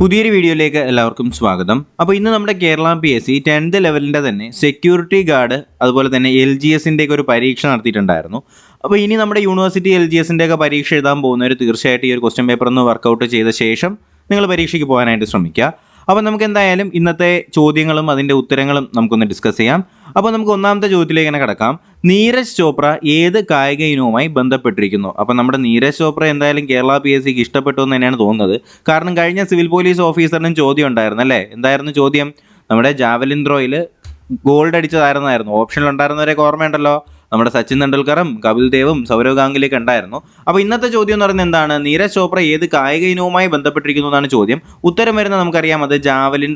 പുതിയൊരു വീഡിയോയിലേക്ക് എല്ലാവർക്കും സ്വാഗതം. അപ്പോൾ ഇന്ന് നമ്മുടെ കേരള PSC 10th ലെവലിൻ്റെ തന്നെ സെക്യൂരിറ്റി ഗാർഡ് അതുപോലെ തന്നെ LGSൻ്റെ ഒക്കെ ഒരു പരീക്ഷ നടത്തിയിട്ടുണ്ടായിരുന്നു. അപ്പോൾ ഇനി നമ്മുടെ യൂണിവേഴ്സിറ്റി LGSൻ്റെ ഒക്കെ പരീക്ഷ എഴുതാൻ പോകുന്നവർ തീർച്ചയായിട്ടും ഈ ഒരു ക്വസ്റ്റ്യൻ പേപ്പർ ഒന്ന് വർക്കൗട്ട് ചെയ്ത ശേഷം നിങ്ങൾ പരീക്ഷയ്ക്ക് പോകാനായിട്ട് ശ്രമിക്കുക. അപ്പോൾ നമുക്ക് എന്തായാലും ഇന്നത്തെ ചോദ്യങ്ങളും അതിൻ്റെ ഉത്തരങ്ങളും നമുക്കൊന്ന് ഡിസ്കസ് ചെയ്യാം. അപ്പോൾ നമുക്ക് ഒന്നാമത്തെ ചോദ്യത്തിലേക്ക് തന്നെ കിടക്കാം. നീരജ് ചോപ്ര ഏത് കായിക ഇനവുമായി ബന്ധപ്പെട്ടിരിക്കുന്നു? അപ്പോൾ നമ്മുടെ നീരജ് ചോപ്ര എന്തായാലും കേരള PSCക്ക് ഇഷ്ടപ്പെട്ടു എന്ന് തന്നെയാണ് തോന്നുന്നത്. കാരണം കഴിഞ്ഞ സിവിൽ പോലീസ് ഓഫീസറിനും ചോദ്യം ഉണ്ടായിരുന്നു അല്ലേ? എന്തായിരുന്നു ചോദ്യം? നമ്മുടെ ജാവലിൻ ത്രോയിൽ ഗോൾഡ് അടിച്ചതായിരുന്നായിരുന്നു. ഓപ്ഷനിൽ ഉണ്ടായിരുന്നവരൊക്കെ ഓർമ്മയുണ്ടല്ലോ. നമ്മുടെ സച്ചിൻ തെണ്ടുൽക്കറും കപിൽ ദേവും സൗരവ് ഗാംഗുലിയൊക്കെ ഉണ്ടായിരുന്നു. അപ്പോൾ ഇന്നത്തെ ചോദ്യം എന്ന് പറയുന്നത് എന്താണ്? നീരജ് ചോപ്ര ഏത് കായിക ഇനവുമായി ബന്ധപ്പെട്ടിരിക്കുന്നു എന്നാണ് ചോദ്യം. ഉത്തരം വരുന്നത് നമുക്കറിയാം, അത് ജാവലിൻ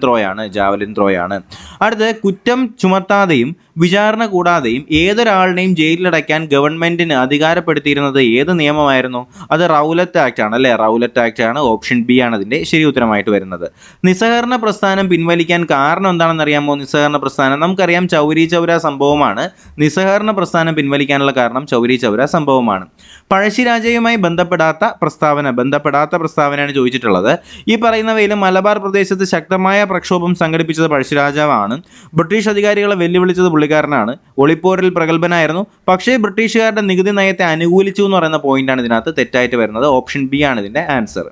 ത്രോയാണ്. അടുത്ത്, കുറ്റം ചുമത്താതെയും വിചാരണ കൂടാതെയും ഏതൊരാളിനെയും ജയിലിലടയ്ക്കാൻ ഗവൺമെന്റിന് അധികാരപ്പെടുത്തിയിരുന്നത് ഏത് നിയമമായിരുന്നു? അത് റൗലറ്റ് ആക്ട് ആണ് അല്ലേ? റൗലറ്റ് ആക്ട് ആണ്. ഓപ്ഷൻ ബി ആണ് അതിൻ്റെ ശരി ഉത്തരമായിട്ട് വരുന്നത്. നിസ്സഹകരണ പ്രസ്ഥാനം പിൻവലിക്കാൻ കാരണം എന്താണെന്ന് അറിയാമോ? നിസ്സഹകരണ പ്രസ്ഥാനം നമുക്കറിയാം ചൗരി ചൗര സംഭവമാണ്. നിസ്സഹകരണ പ്രസ്ഥാനം പിൻവലിക്കാനുള്ള കാരണം ചൗരി ചൗര സംഭവമാണ്. പഴശ്ശിരാജയുമായി ബന്ധപ്പെടാത്ത പ്രസ്താവനയാണ് ചോദിച്ചിട്ടുള്ളത്. ഈ പറയുന്നവയിൽ മലബാർ പ്രദേശത്ത് ശക്തമായ പ്രക്ഷോഭം സംഘടിപ്പിച്ചത് പഴശ്ശിരാജാവാണ്. ബ്രിട്ടീഷ് അധികാരികളെ വെല്ലുവിളിച്ചത് പുള്ളിക്കാരനാണ്. ഒളിപ്പോരിൽ പ്രഗത്ഭനായിരുന്നു. പക്ഷേ ബ്രിട്ടീഷുകാരുടെ നികുതി നയത്തെ അനുകൂലിച്ചു എന്ന് പറയുന്ന പോയിന്റാണ് ഇതിനകത്ത് തെറ്റായിട്ട് വരുന്നത്. ഓപ്ഷൻ ബി ആണ് ഇതിൻ്റെ ആൻസർ.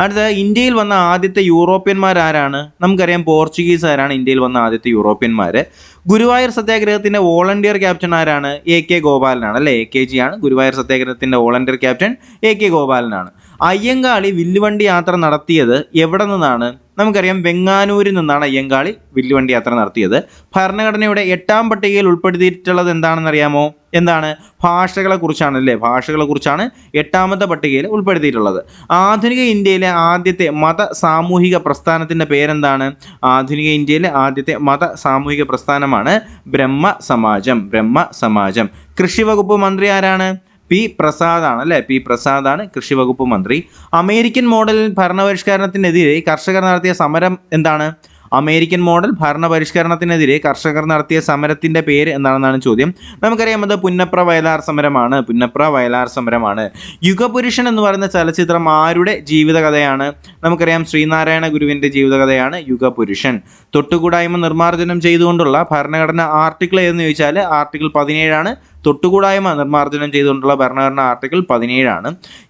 അടുത്ത, ഇന്ത്യയിൽ വന്ന ആദ്യത്തെ യൂറോപ്യന്മാർ ആരാണ്? നമുക്കറിയാം പോർച്ചുഗീസുകാരാണ് ഇന്ത്യയിൽ വന്ന ആദ്യത്തെ യൂറോപ്യന്മാർ. ഗുരുവായൂർ സത്യാഗ്രഹത്തിന്റെ വോളണ്ടിയർ ക്യാപ്റ്റൻ ആരാണ്? AK ഗോപാലനാണ് അല്ലേ? AKG ആണ് ഗുരുവായൂർ സത്യാഗ്രഹത്തിന്റെ വോളണ്ടിയർ ക്യാപ്റ്റൻ. AK ഗോപാലനാണ്. അയ്യങ്കാളി വില്ലുവണ്ടി യാത്ര നടത്തിയത് എവിടെ നിന്നാണ്? നമുക്കറിയാം വെങ്ങാനൂരിൽ നിന്നാണ് അയ്യങ്കാളി വില്ലുവണ്ടി യാത്ര നടത്തിയത്. ഭരണഘടനയുടെ 8ാം പട്ടികയിൽ ഉൾപ്പെടുത്തിയിട്ടുള്ളത് എന്താണെന്ന് അറിയാമോ? എന്താണ്? ഭാഷകളെക്കുറിച്ചാണ് അല്ലേ? ഭാഷകളെക്കുറിച്ചാണ് 8ാമത്തെ പട്ടികയിൽ ഉൾപ്പെടുത്തിയിട്ടുള്ളത്. ആധുനിക ഇന്ത്യയിലെ ആദ്യത്തെ മത സാമൂഹിക പ്രസ്ഥാനത്തിൻ്റെ പേരെന്താണ്? ആധുനിക ഇന്ത്യയിലെ ആദ്യത്തെ മത സാമൂഹിക പ്രസ്ഥാനമാണ് ബ്രഹ്മ സമാജം. കൃഷി വകുപ്പ് മന്ത്രി ആരാണ്? P. പ്രസാദാണ് അല്ലേ? P. പ്രസാദാണ് കൃഷി വകുപ്പ് മന്ത്രി. അമേരിക്കൻ മോഡൽ ഭരണപരിഷ്കരണത്തിനെതിരെ കർഷകർ നടത്തിയ സമരം എന്താണ്? അമേരിക്കൻ മോഡൽ ഭരണപരിഷ്കരണത്തിനെതിരെ കർഷകർ നടത്തിയ സമരത്തിൻ്റെ പേര് എന്താണെന്നാണ് ചോദ്യം. നമുക്കറിയാം അത് പുന്നപ്ര വയലാർ സമരമാണ്. യുഗപുരുഷൻ എന്ന് പറയുന്ന ചലച്ചിത്രം ആരുടെ ജീവിതകഥയാണ്? നമുക്കറിയാം ശ്രീനാരായണ ഗുരുവിൻ്റെ ജീവിതകഥയാണ് യുഗപുരുഷൻ. തൊട്ടുകൂടായ്മ നിർമ്മാർജ്ജനം ചെയ്തുകൊണ്ടുള്ള ഭരണഘടന ആർട്ടിക്കിൾ ഏതെന്ന് ചോദിച്ചാൽ ആർട്ടിക്കിൾ 17 ആണ്. തൊട്ടുകൂടായ്മ നിർമ്മാർജ്ജനം ചെയ്തുകൊണ്ടുള്ള ഭരണഘടന ആർട്ടിക്കിൾ 17 ആണ്.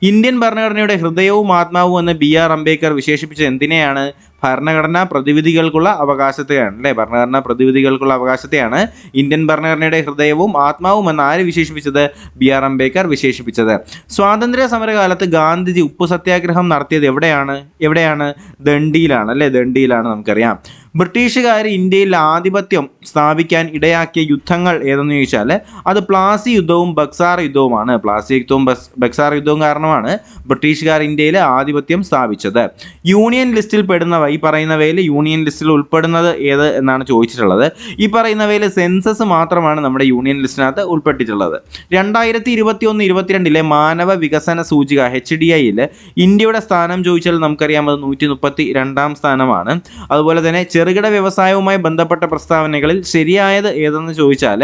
ഇന്ത്യൻ ഭരണഘടനയുടെ ഹൃദയവും ആത്മാവും എന്ന് BR അംബേദ്കർ വിശേഷിപ്പിച്ചത് എന്തിനെയാണ്? ഭരണഘടനാ പ്രതിവിധികൾക്കുള്ള അവകാശത്തെയാണ് അല്ലേ? ഭരണഘടനാ പ്രതിവിധികൾക്കുള്ള അവകാശത്തെയാണ് ഇന്ത്യൻ ഭരണഘടനയുടെ ഹൃദയവും ആത്മാവും എന്ന് ആര് വിശേഷിപ്പിച്ചത്? BR അംബേദ്കർ വിശേഷിപ്പിച്ചത്. സ്വാതന്ത്ര്യ സമരകാലത്ത് ഗാന്ധിജി ഉപ്പു സത്യാഗ്രഹം നടത്തിയത് എവിടെയാണ്? ദണ്ഡിയിലാണ് അല്ലേ? ദണ്ഡിയിലാണ്. നമുക്കറിയാം ബ്രിട്ടീഷുകാർ ഇന്ത്യയിൽ ആധിപത്യം സ്ഥാപിക്കാൻ ഇടയാക്കിയ യുദ്ധങ്ങൾ ഏതെന്ന് ചോദിച്ചാൽ അത് പ്ലാസി യുദ്ധവും ബക്സാർ യുദ്ധവുമാണ്. പ്ലാസി യുദ്ധവും ബക്സാർ യുദ്ധവും കാരണമാണ് ബ്രിട്ടീഷുകാർ ഇന്ത്യയിൽ ആധിപത്യം സ്ഥാപിച്ചത്. യൂണിയൻ ലിസ്റ്റിൽ പെടുന്നവ, ഈ പറയുന്നവയിൽ യൂണിയൻ ലിസ്റ്റിൽ ഉൾപ്പെടുന്നത് ഏത് എന്നാണ് ചോദിച്ചിട്ടുള്ളത്. ഈ പറയുന്നവയിൽ സെൻസസ് മാത്രമാണ് നമ്മുടെ യൂണിയൻ ലിസ്റ്റിനകത്ത് ഉൾപ്പെട്ടിട്ടുള്ളത്. 2021-22 മാനവ വികസന സൂചിക HDIയിൽ ഇന്ത്യയുടെ സ്ഥാനം ചോദിച്ചാൽ നമുക്കറിയാം അത് 132ാം സ്ഥാനമാണ്. അതുപോലെ തന്നെ ചെറുകിട വ്യവസായവുമായി ബന്ധപ്പെട്ട പ്രസ്താവനകളിൽ ശരിയായത് ഏതെന്ന് ചോദിച്ചാൽ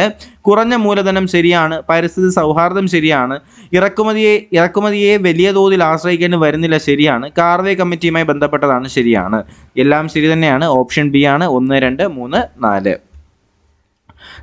കുറഞ്ഞ മൂലധനം ശരിയാണ്. പരിസ്ഥിതി സൗഹാർദ്ദം ശരിയാണ്. ഇറക്കുമതിയെ വലിയ തോതിൽ ആശ്രയിക്കേണ്ടി വരുന്നില്ല ശരിയാണ്. കാർവേ കമ്മിറ്റിയുമായി ബന്ധപ്പെട്ടതാണ് ശരിയാണ്. എല്ലാം ശരി തന്നെയാണ്. ഓപ്ഷൻ ബി ആണ് 1, 2, 3, 4.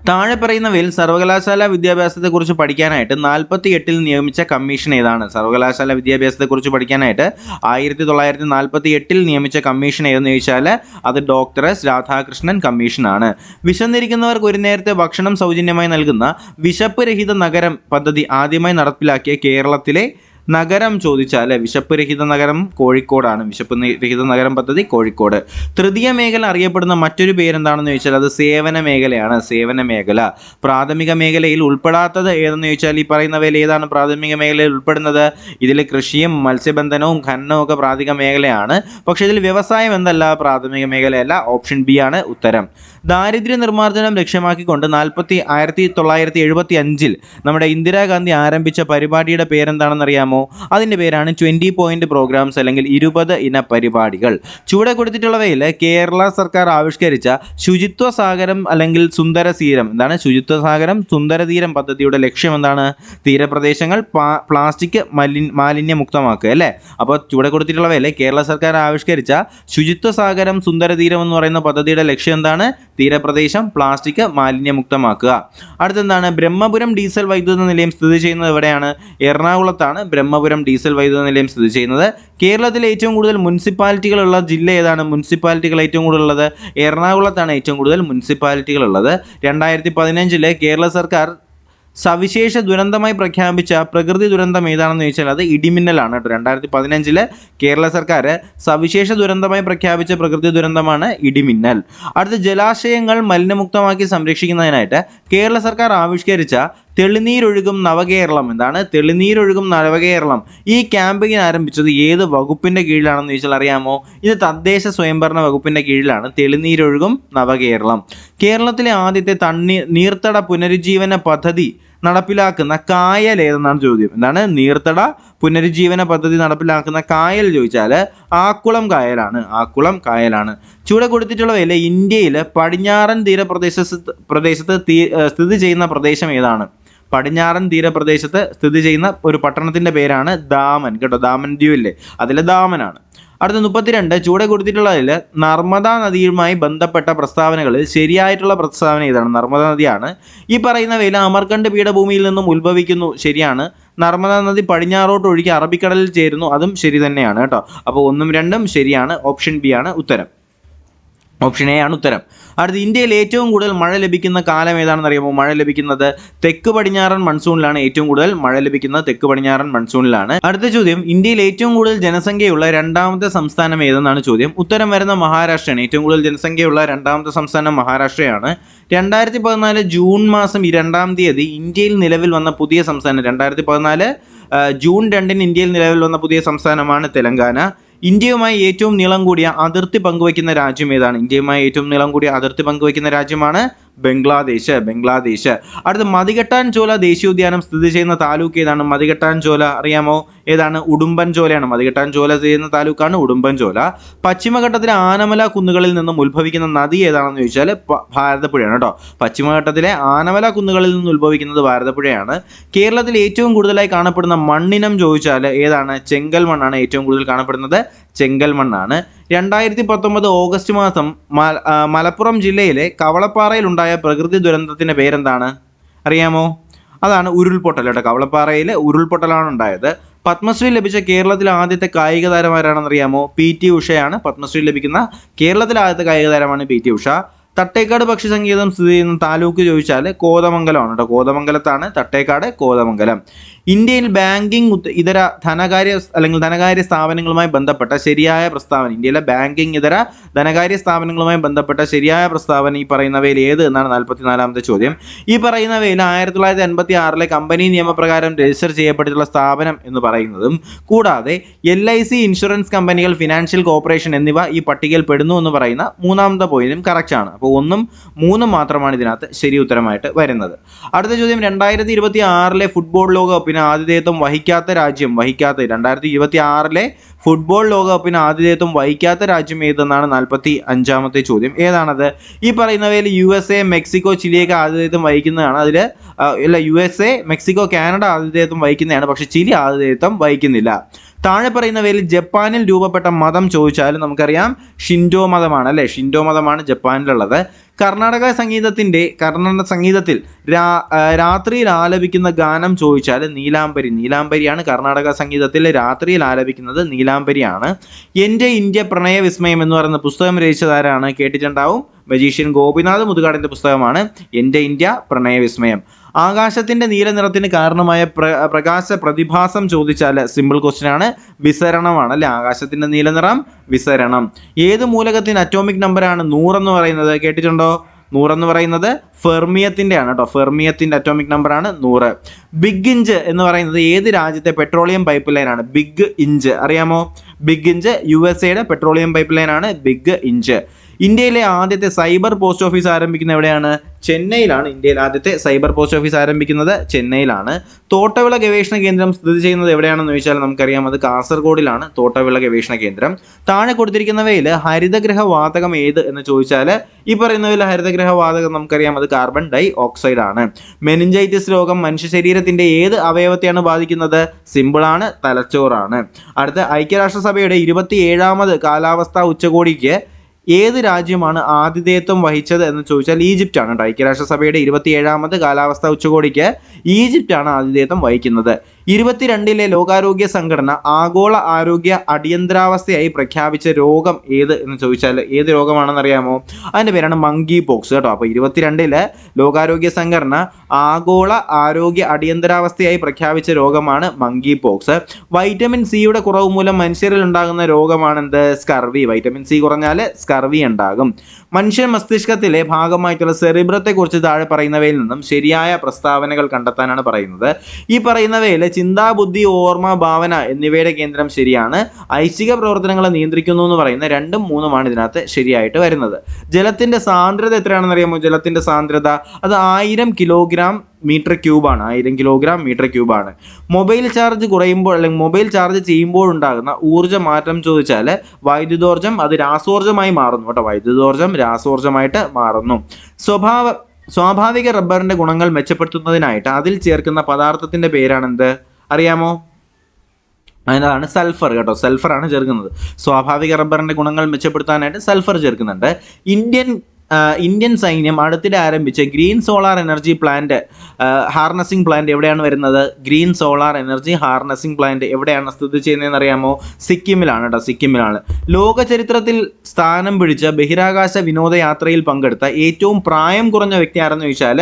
താഴെ പറയുന്നവയിൽ സർവകലാശാല വിദ്യാഭ്യാസത്തെക്കുറിച്ച് പഠിക്കാനായിട്ട് 48-ൽ നിയമിച്ച കമ്മീഷൻ ഏതാണ്? സർവകലാശാല വിദ്യാഭ്യാസത്തെക്കുറിച്ച് പഠിക്കാനായിട്ട് 1948-ൽ നിയമിച്ച കമ്മീഷൻ ഏതെന്ന് ചോദിച്ചാൽ അത് ഡോക്ടർ S. രാധാകൃഷ്ണൻ കമ്മീഷനാണ്. വിശന്നിരിക്കുന്നവർക്ക് ഒരു നേരത്തെ ഭക്ഷണം സൗജന്യമായി നൽകുന്ന വിശപ്പ് രഹിത നഗരം പദ്ധതി ആദ്യമായി നടപ്പിലാക്കിയ കേരളത്തിലെ നഗരം ചോദിച്ചാൽ വിശപ്പ് രഹിത നഗരം കോഴിക്കോടാണ്. വിശപ്പ് രഹിത നഗരം പദ്ധതി കോഴിക്കോട്. തൃതീയ മേഖല അറിയപ്പെടുന്ന മറ്റൊരു പേരെന്താണെന്ന് ചോദിച്ചാൽ അത് സേവന മേഖലയാണ്. സേവന മേഖല. പ്രാഥമിക മേഖലയിൽ ഉൾപ്പെടാത്തത് ഏതെന്ന് ചോദിച്ചാൽ ഈ പറയുന്നവയിൽ ഏതാണ് പ്രാഥമിക മേഖലയിൽ ഉൾപ്പെടുന്നത്? ഇതിൽ കൃഷിയും മത്സ്യബന്ധനവും ഖനനവും ഒക്കെ പ്രാഥമിക മേഖലയാണ്. പക്ഷേ ഇതിൽ വ്യവസായം എന്തല്ല? പ്രാഥമിക മേഖലയല്ല. ഓപ്ഷൻ ബി ആണ് ഉത്തരം. ദാരിദ്ര്യ നിർമ്മാർജ്ജനം ലക്ഷ്യമാക്കിക്കൊണ്ട് 1975-ൽ നമ്മുടെ ഇന്ദിരാഗാന്ധി ആരംഭിച്ച പരിപാടിയുടെ പേരെന്താണെന്ന് അറിയാമോ? അറിയാമോ? അതിൻ്റെ പേരാണ് 20 പോയിന്റ് പ്രോഗ്രാംസ് അല്ലെങ്കിൽ 20 ഇന പരിപാടികൾ. ചുവടെ കൊടുത്തിട്ടുള്ളവയിൽ കേരള സർക്കാർ ആവിഷ്കരിച്ച ശുചിത്വ സാഗരം അല്ലെങ്കിൽ സുന്ദരതീരം എന്താണ്? ശുചിത്വ സാഗരം സുന്ദരതീരം പദ്ധതിയുടെ ലക്ഷ്യം എന്താണ്? തീരപ്രദേശങ്ങൾ പ്ലാസ്റ്റിക് മാലിന്യമുക്തമാക്കുക അല്ലേ? അപ്പോൾ ചുവടെ കൊടുത്തിട്ടുള്ളവയിൽ കേരള സർക്കാർ ആവിഷ്കരിച്ച ശുചിത്വ സാഗരം സുന്ദരതീരം എന്ന് പറയുന്ന പദ്ധതിയുടെ ലക്ഷ്യം എന്താണ്? തീരപ്രദേശം പ്ലാസ്റ്റിക് മാലിന്യമുക്തമാക്കുക. അടുത്തെന്താണ്? ബ്രഹ്മപുരം ഡീസൽ വൈദ്യുത നിലയം സ്ഥിതി ചെയ്യുന്നത് എവിടെയാണ്? എറണാകുളത്താണ് ബ്രഹ്മപുരം ഡീസൽ വൈദ്യുത നിലയം സ്ഥിതി ചെയ്യുന്നത്. കേരളത്തിലെ ഏറ്റവും കൂടുതൽ മുനിസിപ്പാലിറ്റികളുള്ള ജില്ല ഏതാണ്? മുനിസിപ്പാലിറ്റികൾ ഏറ്റവും കൂടുതൽ ഉള്ളത് എറണാകുളത്താണ് ഏറ്റവും കൂടുതൽ മുനിസിപ്പാലിറ്റികൾ ഉള്ളത്. 2015 കേരള സർക്കാർ സവിശേഷ ദുരന്തമായി പ്രഖ്യാപിച്ച പ്രകൃതി ദുരന്തം ഏതാണെന്ന് ചോദിച്ചാൽ അത് ഇടിമിന്നലാണ് കേട്ടോ. 2015 കേരള സർക്കാർ സവിശേഷ ദുരന്തമായി പ്രഖ്യാപിച്ച പ്രകൃതി ദുരന്തമാണ് ഇടിമിന്നൽ. അടുത്ത ജലാശയങ്ങൾ മലിനമുക്തമാക്കി സംരക്ഷിക്കുന്നതിനായിട്ട് കേരള സർക്കാർ ആവിഷ്കരിച്ച തെളിനീരൊഴുകും നവകേരളം എന്താണ്? തെളിനീരൊഴുകും നവകേരളം ഈ ക്യാമ്പയിൻ ആരംഭിച്ചത് ഏത് വകുപ്പിൻ്റെ കീഴിലാണെന്ന് ചോദിച്ചാൽ അറിയാമോ? ഇത് തദ്ദേശ സ്വയംഭരണ വകുപ്പിൻ്റെ കീഴിലാണ് തെളിനീരൊഴുകും നവകേരളം. കേരളത്തിലെ ആദ്യത്തെ നീർത്തട പുനരുജ്ജീവന പദ്ധതി നടപ്പിലാക്കുന്ന കായൽ ഏതെന്നാണ് ചോദ്യം. എന്താണ്? നീർത്തട പുനരുജ്ജീവന പദ്ധതി നടപ്പിലാക്കുന്ന കായൽ ചോദിച്ചാൽ ആക്കുളം കായലാണ്. ചുവടെ കൊടുത്തിട്ടുള്ളവയിൽ ഇന്ത്യയിൽ പടിഞ്ഞാറൻ തീരപ്രദേശത്ത് സ്ഥിതി ചെയ്യുന്ന പ്രദേശം ഏതാണ്? പടിഞ്ഞാറൻ തീരപ്രദേശത്ത് സ്ഥിതി ചെയ്യുന്ന ഒരു പട്ടണത്തിൻ്റെ പേരാണ് ദാമൻ കേട്ടോ. ദാമൻ ദ്വീപ് ഇല്ലേ, അതിലെ ദാമനാണ്. അടുത്ത 32 ചുവടെ കൊടുത്തിട്ടുള്ളതിൽ നർമ്മദാ നദിയുമായി ബന്ധപ്പെട്ട പ്രസ്താവനകളിൽ ശരിയായിട്ടുള്ള പ്രസ്താവന ഏതാണ്? നർമ്മദാ നദിയാണ്. ഈ പറയുന്നവയിൽ അമർകണ്ട് പീഠഭൂമിയിൽ നിന്നും ഉത്ഭവിക്കുന്നു, ശരിയാണ്. നർമ്മദാ നദി പടിഞ്ഞാറോട്ട് ഒഴുകി അറബിക്കടലിൽ ചേരുന്നു, അതും ശരി തന്നെയാണ് കേട്ടോ. അപ്പോൾ 1ഉം 2ഉം ശരിയാണ്. ഓപ്ഷൻ ബി ആണ് ഉത്തരം. ഓപ്ഷൻ എ ആണ് ഉത്തരം. അടുത്ത ഇന്ത്യയിൽ ഏറ്റവും കൂടുതൽ മഴ ലഭിക്കുന്ന കാലം ഏതാണെന്ന് അറിയാമോ? മഴ ലഭിക്കുന്നത് തെക്ക് പടിഞ്ഞാറൻ മൺസൂണിലാണ്. ഏറ്റവും കൂടുതൽ മഴ ലഭിക്കുന്നത് തെക്ക് പടിഞ്ഞാറൻ മൺസൂണിലാണ്. അടുത്ത ചോദ്യം, ഇന്ത്യയിൽ ഏറ്റവും കൂടുതൽ ജനസംഖ്യയുള്ള രണ്ടാമത്തെ സംസ്ഥാനം ഏതെന്നാണ് ചോദ്യം. ഉത്തരം വരുന്ന മഹാരാഷ്ട്രയാണ്. ഏറ്റവും കൂടുതൽ ജനസംഖ്യയുള്ള രണ്ടാമത്തെ സംസ്ഥാനം മഹാരാഷ്ട്രയാണ്. 2014 ജൂൺ മാസം 2-ാം തീയതി ഇന്ത്യയിൽ നിലവിൽ വന്ന പുതിയ സംസ്ഥാനം 2014 ജൂൺ 2-ന് ഇന്ത്യയിൽ നിലവിൽ വന്ന പുതിയ സംസ്ഥാനമാണ് തെലങ്കാന. ഇന്ത്യയുമായി ഏറ്റവും നീളം കൂടിയ അതിർത്തി പങ്കുവയ്ക്കുന്ന രാജ്യം ഏതാണ്? ഇന്ത്യയുമായി ഏറ്റവും നീളം കൂടിയ അതിർത്തി പങ്കുവയ്ക്കുന്ന രാജ്യമാണ് ബംഗ്ലാദേശ്. അടുത്ത മതികെട്ടാൻചോല ദേശീയോദ്യാനം സ്ഥിതി ചെയ്യുന്ന താലൂക്ക് ഏതാണ്? മതികെട്ടാൻചോല അറിയാമോ? ഏതാണ്? ഉടുമ്പൻചോലയാണ്. മതികെട്ടാൻചോല ചെയ്യുന്ന താലൂക്കാണ് ഉടുമ്പൻചോല. പശ്ചിമഘട്ടത്തിലെ ആനമല കുന്നുകളിൽ നിന്നും ഉത്ഭവിക്കുന്ന നദി ഏതാണെന്ന് ചോദിച്ചാൽ ഭാരതപ്പുഴയാണ് കേട്ടോ. പശ്ചിമഘട്ടത്തിലെ ആനമല കുന്നുകളിൽ നിന്ന് ഉത്ഭവിക്കുന്നത് ഭാരതപ്പുഴയാണ്. കേരളത്തിൽ ഏറ്റവും കൂടുതലായി കാണപ്പെടുന്ന മണ്ണിനം ചോദിച്ചാൽ ഏതാണ്? ചെങ്കൽ മണ്ണാണ് ഏറ്റവും കൂടുതൽ കാണപ്പെടുന്നത്. ചെങ്കൽ മണ്ണാണ്. 2019 ഓഗസ്റ്റ് മാസം മലപ്പുറം ജില്ലയിലെ കവളപ്പാറയിൽ ഉണ്ടായ പ്രകൃതി ദുരന്തത്തിൻ്റെ പേരെന്താണ്? അറിയാമോ? അതാണ് ഉരുൾപൊട്ടൽ കേട്ടോ. കവളപ്പാറയിൽ ഉരുൾപൊട്ടലാണ് ഉണ്ടായത്. പത്മശ്രീ ലഭിച്ച കേരളത്തിലെ ആദ്യത്തെ കായിക താരം ആരാണെന്നറിയാമോ? PT ഉഷയാണ്. പത്മശ്രീ ലഭിക്കുന്ന കേരളത്തിലെ ആദ്യത്തെ കായിക താരമാണ് PT ഉഷ. തട്ടേക്കാട് പക്ഷി സങ്കേതം സ്ഥിതി ചെയ്യുന്ന താലൂക്ക് ചോദിച്ചാൽ കോതമംഗലമാണ് കേട്ടോ. കോതമംഗലത്താണ് തട്ടേക്കാട്, കോതമംഗലം. ഇന്ത്യയിൽ ബാങ്കിംഗ് ഇതര ധനകാര്യ സ്ഥാപനങ്ങളുമായി ബന്ധപ്പെട്ട ശരിയായ പ്രസ്താവന. ഇന്ത്യയിലെ ബാങ്കിംഗ് ഇതര ധനകാര്യ സ്ഥാപനങ്ങളുമായി ബന്ധപ്പെട്ട ശരിയായ പ്രസ്താവന ഈ പറയുന്നവയിൽ ഏത് എന്നാണ് 44-ാമത്തെ ചോദ്യം. ഈ പറയുന്നവയിൽ 1986 കമ്പനി നിയമപ്രകാരം രജിസ്റ്റർ ചെയ്യപ്പെട്ടിട്ടുള്ള സ്ഥാപനം എന്ന് പറയുന്നതും കൂടാതെ LIC ഇൻഷുറൻസ് കമ്പനികൾ, ഫിനാൻഷ്യൽ കോർപ്പറേഷൻ എന്നിവ ഈ പട്ടികയിൽ പെടുന്നു എന്ന് പറയുന്ന 3-ാമത്തെ പോയിന്റും കറക്റ്റ് ആണ്. അപ്പോൾ 1ഉം 3ഉം മാത്രമാണ് ഇതിനകത്ത് ശരി ഉത്തരമായിട്ട് വരുന്നത്. അടുത്ത ചോദ്യം, 2026 ഫുട്ബോൾ ലോകകപ്പിന് ആതിഥേയത്വം വഹിക്കാത്ത രാജ്യം 2026 ഫുട്ബോൾ ലോകകപ്പിന് ആതിഥേയത്വം വഹിക്കാത്ത രാജ്യം ഏതെന്നാണ് 45-ാമത്തെ ചോദ്യം. ഏതാണത്? ഈ പറയുന്നവയിൽ USA, മെക്സിക്കോ, ചിലിയൊക്കെ ആതിഥേയത്വം വഹിക്കുന്നതാണ്. അതിൽ USA, മെക്സിക്കോ, കാനഡ ആതിഥേയത്വം വഹിക്കുന്നതാണ്. പക്ഷേ ചിലി ആതിഥേയത്വം വഹിക്കുന്നില്ല. താഴെ പറയുന്നവയിൽ ജപ്പാനിൽ രൂപപ്പെട്ട മതം ചോദിച്ചാൽ നമുക്കറിയാം ഷിൻഡോ മതമാണ് അല്ലേ. ഷിൻഡോ മതമാണ് ജപ്പാനിലുള്ളത്. കർണാടക സംഗീതത്തിൽ രാത്രിയിൽ ആലപിക്കുന്ന ഗാനം ചോദിച്ചാൽ നീലാംബരിയാണ്. കർണാടക സംഗീതത്തിൽ രാത്രിയിൽ ആലപിക്കുന്നത് നീലാംബരിയാണ്. എൻ്റെ ഇന്ത്യ പ്രണയ വിസ്മയം എന്ന് പറയുന്ന പുസ്തകം രചിച്ചതാരാണ്? കേട്ടിട്ടുണ്ടാവും. മജീഷ്യൻ ഗോപിനാഥ് മുതുകാടിൻ്റെ പുസ്തകമാണ് എൻ്റെ ഇന്ത്യ പ്രണയ വിസ്മയം. ആകാശത്തിൻ്റെ നീല നിറത്തിന് കാരണമായ പ്രകാശ പ്രതിഭാസം ചോദിച്ചാൽ സിമ്പിൾ ക്വസ്റ്റ്യൻ ആണ്, വിസരണമാണ് അല്ലേ. ആകാശത്തിൻ്റെ നീല നിറം വിസരണം. ഏത് മൂലകത്തിന് അറ്റോമിക് നമ്പറാണ് 100 എന്ന് പറയുന്നത്? കേട്ടിട്ടുണ്ടോ? 100 എന്ന് പറയുന്നത് ഫെർമിയത്തിൻ്റെ ആണ് കേട്ടോ. ഫെർമിയത്തിൻ്റെ അറ്റോമിക് നമ്പറാണ് 100. ബിഗ് ഇഞ്ച് എന്ന് പറയുന്നത് ഏത് രാജ്യത്തെ പെട്രോളിയം പൈപ്പ് ലൈനാണ്? ബിഗ് ഇഞ്ച് അറിയാമോ? Big inch USA petroleum pipe ലൈനാണ് ബിഗ് ഇഞ്ച്. ഇന്ത്യയിലെ ആദ്യത്തെ സൈബർ പോസ്റ്റ് ഓഫീസ് ആരംഭിക്കുന്നത് എവിടെയാണ്? ചെന്നൈയിലാണ്. ഇന്ത്യയിൽ ആദ്യത്തെ സൈബർ പോസ്റ്റ് ഓഫീസ് ആരംഭിക്കുന്നത് ചെന്നൈയിലാണ്. തോട്ടവിള ഗവേഷണ കേന്ദ്രം സ്ഥിതി ചെയ്യുന്നത് എവിടെയാണെന്ന് ചോദിച്ചാൽ നമുക്കറിയാം, അത് കാസർഗോഡിലാണ് തോട്ടവിള ഗവേഷണ കേന്ദ്രം. താഴെ കൊടുത്തിരിക്കുന്നവയിൽ ഹരിതഗ്രഹ വാതകം ഏത് എന്ന് ചോദിച്ചാൽ ഈ പറയുന്നവയിൽ ഹരിതഗ്രഹ വാതകം നമുക്കറിയാം, അത് കാർബൺ ഡൈ ഓക്സൈഡ് ആണ്. മെനിഞ്ചൈറ്റിസ് രോഗം മനുഷ്യ ശരീരത്തിന്റെ ഏത് അവയവത്തെയാണ് ബാധിക്കുന്നത്? സിമ്പിളാണ്, തലച്ചോറാണ്. അടുത്ത ഐക്യരാഷ്ട്രസഭയുടെ 27ാമത് കാലാവസ്ഥാ ഉച്ചകോടിക്ക് ഏത് രാജ്യമാണ് ആതിഥേയത്വം വഹിച്ചത് എന്ന് ചോദിച്ചാൽ ഈജിപ്റ്റാണ്. ഐക്യരാഷ്ട്രസഭയുടെ 27ാമത് കാലാവസ്ഥാ ഉച്ചകോടിക്ക് ഈജിപ്റ്റാണ് ആതിഥേയത്വം വഹിക്കുന്നത്. 22ലെ ലോകാരോഗ്യ സംഘടന ആഗോള ആരോഗ്യ അടിയന്തരാവസ്ഥയായി പ്രഖ്യാപിച്ച രോഗം ഏത് എന്ന് ചോദിച്ചാൽ ഏത് രോഗമാണെന്ന് അറിയാമോ? അതിൻ്റെ പേരാണ് മങ്കി പോക്സ് കേട്ടോ. അപ്പോൾ 22ലെ ലോകാരോഗ്യ സംഘടന ആഗോള ആരോഗ്യ അടിയന്തരാവസ്ഥയായി പ്രഖ്യാപിച്ച രോഗമാണ് മങ്കി പോക്സ്. വൈറ്റമിൻ സിയുടെ കുറവ് മൂലം മനുഷ്യരിൽ ഉണ്ടാകുന്ന രോഗമാണെന്ത്? സ്കർവി. വൈറ്റമിൻ സി കുറഞ്ഞാൽ സ്കർവി ഉണ്ടാകും. മനുഷ്യ മസ്തിഷ്കത്തിലെ ഭാഗമായിട്ടുള്ള സെറിബ്രത്തെക്കുറിച്ച് താഴെ പറയുന്നവയിൽ നിന്നും ശരിയായ പ്രസ്താവനകൾ കണ്ടെത്താനാണ് പറയുന്നത്. ഈ പറയുന്നവയിൽ ചിന്താ, ബുദ്ധി, ഓർമ്മ, ഭാവന എന്നിവയുടെ കേന്ദ്രം ശരിയാണ്. ഐച്ഛിക പ്രവർത്തനങ്ങളെ നിയന്ത്രിക്കുന്നു എന്ന് പറയുന്ന 2ഉം 3ഉമാണ് ഇതിനകത്ത് ശരിയായിട്ട് വരുന്നത്. ജലത്തിന്റെ സാന്ദ്രത എത്രയാണെന്ന് അറിയാമോ? ജലത്തിന്റെ സാന്ദ്രത അത് 1000 കിലോഗ്രാം മീറ്റർ ക്യൂബാണ്. 1000 കിലോഗ്രാം മീറ്റർ ക്യൂബാണ്. മൊബൈൽ ചാർജ് കുറയുമ്പോൾ അല്ലെങ്കിൽ മൊബൈൽ ചാർജ് ചെയ്യുമ്പോഴുണ്ടാകുന്ന ഊർജ്ജ മാറ്റം ചോദിച്ചാൽ വൈദ്യുതോർജ്ജം അത് രാസോർജ്ജമായി മാറുന്നു കേട്ടോ. വൈദ്യുതോർജ്ജം രാസോർജ്ജമായിട്ട് മാറുന്നു. സ്വാഭാവിക റബ്ബറിന്റെ ഗുണങ്ങൾ മെച്ചപ്പെടുത്തുന്നതിനായിട്ട് അതിൽ ചേർക്കുന്ന പദാർത്ഥത്തിന്റെ പേരാണെന്ത്? അറിയാമോ? അതിനാണ് സൾഫർ കേട്ടോ. സൾഫറാണ് ചേർക്കുന്നത്. സ്വാഭാവിക റബ്ബറിന്റെ ഗുണങ്ങൾ മെച്ചപ്പെടുത്താനായിട്ട് സൾഫർ ചേർക്കുന്നുണ്ട്. ഇന്ത്യൻ സൈന്യം അടുത്തിടെ ആരംഭിച്ച green solar energy plant harnessing plant എവിടെയാണ് വരുന്നത്? Green solar energy harnessing plant എവിടെയാണ് സ്ഥിതി ചെയ്യുന്നതെന്ന് അറിയാമോ? സിക്കിമിലാണ് കേട്ടോ. സിക്കിമിലാണ്. ലോക ചരിത്രത്തിൽ സ്ഥാനം പിടിച്ച ബഹിരാകാശ വിനോദയാത്രയിൽ പങ്കെടുത്ത ഏറ്റവും പ്രായം കുറഞ്ഞ വ്യക്തി ആരെന്ന് ചോദിച്ചാൽ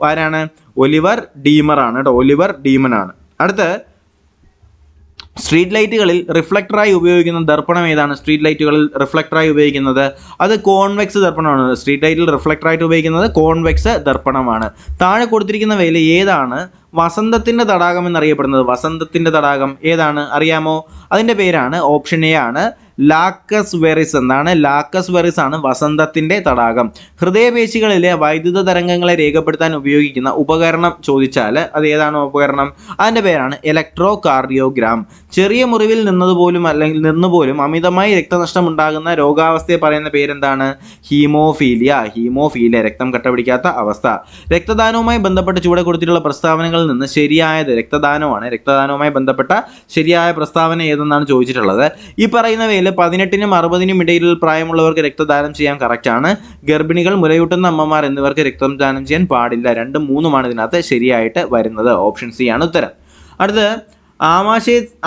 ആരാണ്? ഒലിവർ ഡീമർ ആണ് കേട്ടോ. ഒലിവർ ഡീമൻ ആണ്. അടുത്ത് സ്ട്രീറ്റ് ലൈറ്റുകളിൽ റിഫ്ലക്ടറായി ഉപയോഗിക്കുന്ന ദർപ്പണം ഏതാണ്? സ്ട്രീറ്റ് ലൈറ്റുകളിൽ റിഫ്ലക്ടറായി ഉപയോഗിക്കുന്നത് അത് കോൺവെക്സ് ദർപ്പണമാണ്. സ്ട്രീറ്റ് ലൈറ്റിൽ റിഫ്ലക്ടറായിട്ട് ഉപയോഗിക്കുന്നത് കോൺവെക്സ് ദർപ്പണമാണ്. താഴെ കൊടുത്തിരിക്കുന്നവയിൽ ഏതാണ് വസന്തത്തിന്റെ തടാകം എന്നറിയപ്പെടുന്നത്? വസന്തത്തിന്റെ തടാകം ഏതാണ് അറിയാമോ? അതിൻ്റെ പേരാണ് ഓപ്ഷൻ എ ആണ് ലാക്കസ് വെറിസ്. എന്താണ്? ലാക്കസ് വെറിസ് ആണ് വസന്തത്തിന്റെ തടാകം. ഹൃദയപേശികളിലെ വൈദ്യുത തരംഗങ്ങളെ രേഖപ്പെടുത്താൻ ഉപയോഗിക്കുന്ന ഉപകരണം ചോദിച്ചാൽ അത് ഏതാണ് ഉപകരണം? അതിൻ്റെ പേരാണ് ഇലക്ട്രോ കാർഡിയോഗ്രാം. ചെറിയ മുറിവിൽ നിന്നുപോലും അമിതമായി രക്തനഷ്ടം ഉണ്ടാകുന്ന രോഗാവസ്ഥയെ പറയുന്ന പേരെന്താണ്? ഹീമോഫീലിയ. ഹീമോഫീലിയ, രക്തം കട്ടപിടിക്കാത്ത അവസ്ഥ. രക്തദാനവുമായി ബന്ധപ്പെട്ട് ചുവടെ കൊടുത്തിട്ടുള്ള പ്രസ്താവനകളിൽ നിന്ന് ശരിയായത് രക്തദാനമാണ്. രക്തദാനവുമായി ബന്ധപ്പെട്ട ശരിയായ പ്രസ്താവന ഏതെന്നാണ് ചോദിച്ചിട്ടുള്ളത്. ഈ പറയുന്നവയിൽ 18നും 60നും ഇടയിൽ പ്രായമുള്ളവർക്ക് രക്തദാനം ചെയ്യാൻ കറക്റ്റാണ്. ഗർഭിണികൾ, മുലയൂട്ടുന്ന അമ്മമാർ എന്നിവർക്ക് രക്തദാനം ചെയ്യാൻ പാടില്ല. 2ഉം 3ഉമാണ് ഇതിനകത്ത് ശരിയായിട്ട് വരുന്നത്. ഓപ്ഷൻ സി ആണ് ഉത്തരം. അടുത്ത്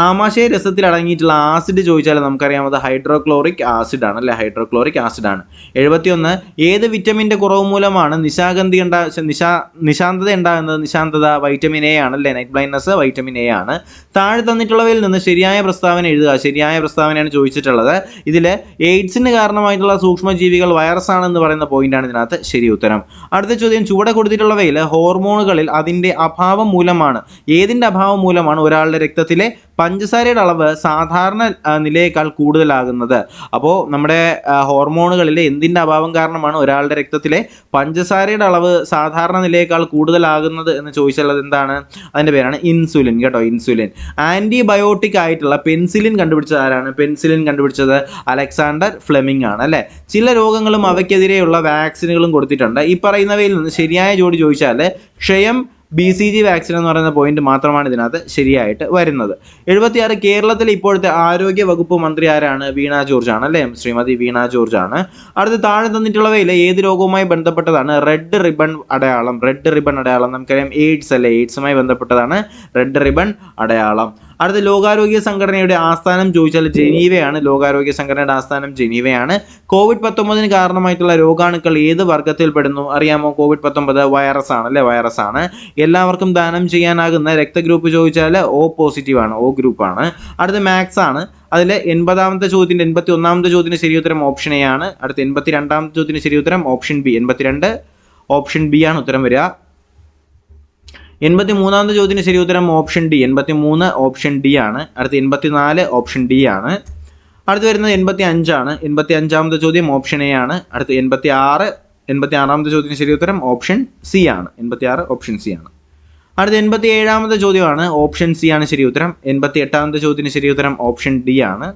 ആമാശയ രസത്തിൽ അടങ്ങിയിട്ടുള്ള ആസിഡ് ചോദിച്ചാൽ നമുക്കറിയാം, അത് ഹൈഡ്രോക്ലോറിക് ആസിഡ് ആണ് അല്ലേ? ഹൈഡ്രോക്ലോറിക് ആസിഡ് ആണ്. 71 ഏത് വിറ്റമിൻ്റെ കുറവ് മൂലമാണ് നിശാന്തത ഉണ്ടാകുന്നത്? നിശാന്തത വൈറ്റമിൻ എ ആണ് അല്ലേ? നൈറ്റ് ബ്ലൈൻഡ്നസ് വൈറ്റമിൻ എ ആണ്. താഴെ തന്നിട്ടുള്ളവയിൽ നിന്ന് ശരിയായ പ്രസ്താവന എഴുതുക. ശരിയായ പ്രസ്താവനയാണ് ചോദിച്ചിട്ടുള്ളത്. ഇതിൽ എയ്ഡ്സിന് കാരണമായിട്ടുള്ള സൂക്ഷ്മജീവികൾ വൈറസ് ആണെന്ന് പറയുന്ന പോയിന്റാണ് ഇതിനകത്ത് ശരി ഉത്തരം. അടുത്ത ചോദ്യം, ചുവടെ കൊടുത്തിട്ടുള്ളവയിൽ ഹോർമോണുകളിൽ അതിൻ്റെ അഭാവം മൂലമാണ് ഏതിൻ്റെ അഭാവം മൂലമാണ് ഒരാളുടെ രക്തത്തിലെ പഞ്ചസാരയുടെ അളവ് സാധാരണ നിലയേക്കാൾ കൂടുതലാകുന്നത്? അപ്പോൾ നമ്മുടെ ഹോർമോണുകളിലെ എന്തിൻ്റെ അഭാവം കാരണമാണ് ഒരാളുടെ രക്തത്തിലെ പഞ്ചസാരയുടെ അളവ് സാധാരണ നിലയേക്കാൾ കൂടുതലാകുന്നത് എന്ന് ചോദിച്ചാൽ അത് എന്താണ്? അതിൻ്റെ പേരാണ് ഇൻസുലിൻ കേട്ടോ. ഇൻസുലിൻ. ആൻറ്റിബയോട്ടിക് ആയിട്ടുള്ള പെൻസിലിൻ കണ്ടുപിടിച്ചത് ആരാണ്? പെൻസിലിൻ കണ്ടുപിടിച്ചത് അലക്സാണ്ടർ ഫ്ലെമിംഗ് ആണ് അല്ലേ? ചില രോഗങ്ങളും അവയ്ക്കെതിരെയുള്ള വാക്സിനുകളും കൊടുത്തിട്ടുണ്ട്. ഈ പറയുന്നവയിൽ നിന്ന് ശരിയായ ജോഡി ചോദിച്ചാൽ ക്ഷയം, BCG വാക്സിൻ എന്ന് പറയുന്ന പോയിന്റ് മാത്രമാണ് ഇതിനകത്ത് ശരിയായിട്ട് വരുന്നത്. 76 കേരളത്തിലെ ഇപ്പോഴത്തെ ആരോഗ്യ വകുപ്പ് മന്ത്രി ആരാണ്? വീണ ജോർജ് ആണ് അല്ലേ? ശ്രീമതി വീണ ജോർജ് ആണ്. അടുത്ത് താഴെ തന്നിട്ടുള്ളവയിൽ ഏത് രോഗവുമായി ബന്ധപ്പെട്ടതാണ് റെഡ് റിബൺ അടയാളം? റെഡ് റിബൺ അടയാളം നമുക്കറിയാം എയ്ഡ്സ് അല്ലേ? എയ്ഡ്സുമായി ബന്ധപ്പെട്ടതാണ് റെഡ് റിബൺ അടയാളം. അടുത്ത ലോകാരോഗ്യ സംഘടനയുടെ ആസ്ഥാനം ചോദിച്ചാൽ ജനീവയാണ്. ലോകാരോഗ്യ സംഘടനയുടെ ആസ്ഥാനം ജനീവയാണ്. COVID-19 കാരണമായിട്ടുള്ള രോഗാണുക്കൾ ഏത് വർഗത്തിൽപ്പെടുന്നു അറിയാമോ? COVID-19 വൈറസ് ആണ് അല്ലേ? വൈറസ് ആണ്. എല്ലാവർക്കും ദാനം ചെയ്യാനാകുന്ന രക്തഗ്രൂപ്പ് ചോദിച്ചാൽ O പോസിറ്റീവ് ആണ്, O ഗ്രൂപ്പാണ്. അടുത്ത മാത്സ് ആണ്. അതിൽ 81ാമത്തെ ചോദ്യത്തിന് ശരി ഉത്തരം ഓപ്ഷൻ എ ആണ്. അടുത്ത 82ാമത്തെ ചോദ്യത്തിന് ശരി ഉത്തരം ഓപ്ഷൻ ബി. 82 ഓപ്ഷൻ ബി ആണ് ഉത്തരം വരിക. 83ാമത്തെ ചോദ്യത്തിന് ശരി ഉത്തരം ഓപ്ഷൻ ഡി. 83 ഓപ്ഷൻ ഡി ആണ്. അടുത്ത 84 ഓപ്ഷൻ ഡി ആണ്. അടുത്ത് വരുന്നത് 85 ആണ്. 85ാമത്തെ ചോദ്യം ഓപ്ഷൻ എ ആണ്. അടുത്ത് 86ാമത്തെ ചോദ്യത്തിന് ശരി ഉത്തരം ഓപ്ഷൻ സി ആണ്. 86 ഓപ്ഷൻ സി ആണ്. അടുത്ത 87ാമത്തെ ചോദ്യമാണ് ഓപ്ഷൻ സി ആണ് ശരി ഉത്തരം. 88ാമത്തെ ചോദ്യത്തിന് ശരി ഉത്തരം ഓപ്ഷൻ ഡി ആണ്.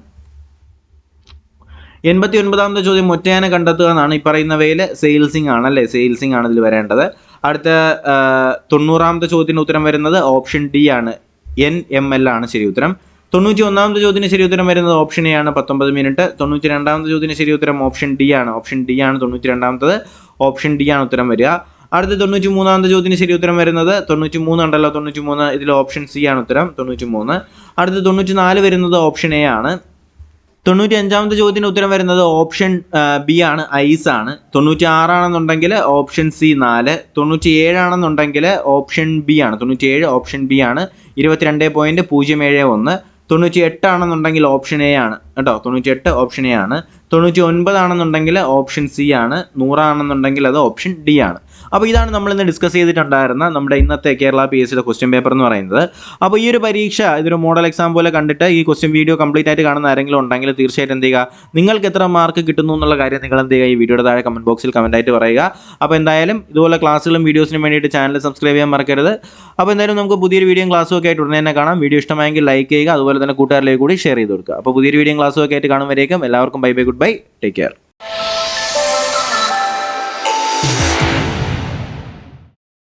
89ാമത്തെ ചോദ്യം ഒറ്റയാനെ കണ്ടെത്തുക എന്നാണ്. ഈ പറയുന്നവയിൽ സെയിൽസിംഗ് ആണ് അല്ലേ, സെയിൽസിംഗ് ആണ് ഇതിൽ വരേണ്ടത്. അടുത്ത 90ാമത്തെ ചോദ്യത്തിന് ഉത്തരം വരുന്നത് ഓപ്ഷൻ ഡി ആണ്. NML ആണ് ശരി ഉത്തരം. 91ാമത്തെ ചോദ്യത്തിന് ശരി ഉത്തരം വരുന്നത് ഓപ്ഷൻ എ ആണ് 19 മിനിറ്റ്. 92ാമത്തെ ചോദ്യത്തിന് ശരി ഉത്തരം ഓപ്ഷൻ ഡി ആണ്. ഓപ്ഷൻ ഡി ആണ് 92ാമത്തത്. ഓപ്ഷൻ ഡി ആണ് ഉത്തരം വരിക. അടുത്ത 93ാമത്തെ ചോദ്യത്തിന് ശരി ഉത്തരം വരുന്നത് 93 ഉണ്ടല്ലോ, 93 ഇതിൽ ഓപ്ഷൻ സി ആണ് ഉത്തരം 93. അടുത്ത 94 വരുന്നത് ഓപ്ഷൻ എ ആണ്. 95ാമത്തെ ചോദ്യത്തിന് ഉത്തരം വരുന്നത് ഓപ്ഷൻ ബി ആണ്, ഐസ് ആണ്. 96 ആണെന്നുണ്ടെങ്കിൽ ഓപ്ഷൻ സി 4. 97 ആണെന്നുണ്ടെങ്കിൽ ഓപ്ഷൻ ബി ആണ്. 97 ഓപ്ഷൻ ബി ആണ്. 22.071. 98 ആണെന്നുണ്ടെങ്കിൽ ഓപ്ഷൻ എ ആണ് കേട്ടോ. 98 ഓപ്ഷൻ എ ആണ്. 99 ആണെന്നുണ്ടെങ്കിൽ ഓപ്ഷൻ സി ആണ്. 100 ആണെന്നുണ്ടെങ്കിൽ അത് ഓപ്ഷൻ ഡി ആണ്. അപ്പോൾ ഇതാണ് നമ്മൾ ഇന്ന് ഡിസ്കസ് ചെയ്തിട്ടുണ്ടായിരുന്ന നമ്മുടെ ഇന്നത്തെ കേരള PSCയുടെ ക്വസ്റ്റ്യൻ പേപ്പർ എന്ന് പറയുന്നത്. അപ്പോൾ ഈ ഒരു പരീക്ഷ ഇതൊരു മോഡൽ എക്സാം പോലെ കണ്ടിട്ട് ഈ ക്വസ്റ്റ്യൻ വീഡിയോ കംപ്ലീറ്റ് ആയിട്ട് കാണുന്ന ആരെങ്കിലും ഉണ്ടെങ്കിൽ തീർച്ചയായിട്ടും എന്ത് ചെയ്യുക, നിങ്ങൾക്ക് എത്ര മാർക്ക് കിട്ടുന്നു എന്നുള്ള കാര്യം നിങ്ങൾ എന്ത് ചെയ്യുക, ഈ വീഡിയോയുടെ താഴെ കമൻറ്റ് ബോക്സിൽ കമൻറ്റ് ആയിട്ട് പറയുക. അപ്പോൾ എന്തായാലും ഇതുപോലെ ക്ലാസ്സുകളും വീഡിയോസിനും വേണ്ടിയിട്ട് ചാനൽ സബ്സ്ക്രൈബ് ചെയ്യാൻ മറക്കരുത്. അപ്പോൾ എന്തായാലും നമുക്ക് പുതിയൊരു വീഡിയോയും ക്ലാസ്സും ഒക്കെ ആയിട്ട് ഉടനെ തന്നെ കാണാം. വീഡിയോ ഇഷ്ടമായെങ്കിൽ ലൈക്ക് ചെയ്യുക, അതുപോലെ തന്നെ കൂട്ടുകാരിലേക്ക് കൂടി ഷെയർ ചെയ്ത് കൊടുക്കുക. അപ്പോൾ പുതിയൊരു വീഡിയോയും ക്ലാസ്സും ഒക്കെ ആയിട്ട് കാണുമ്പോഴേക്കും എല്ലാവർക്കും bye bye, good bye, take care.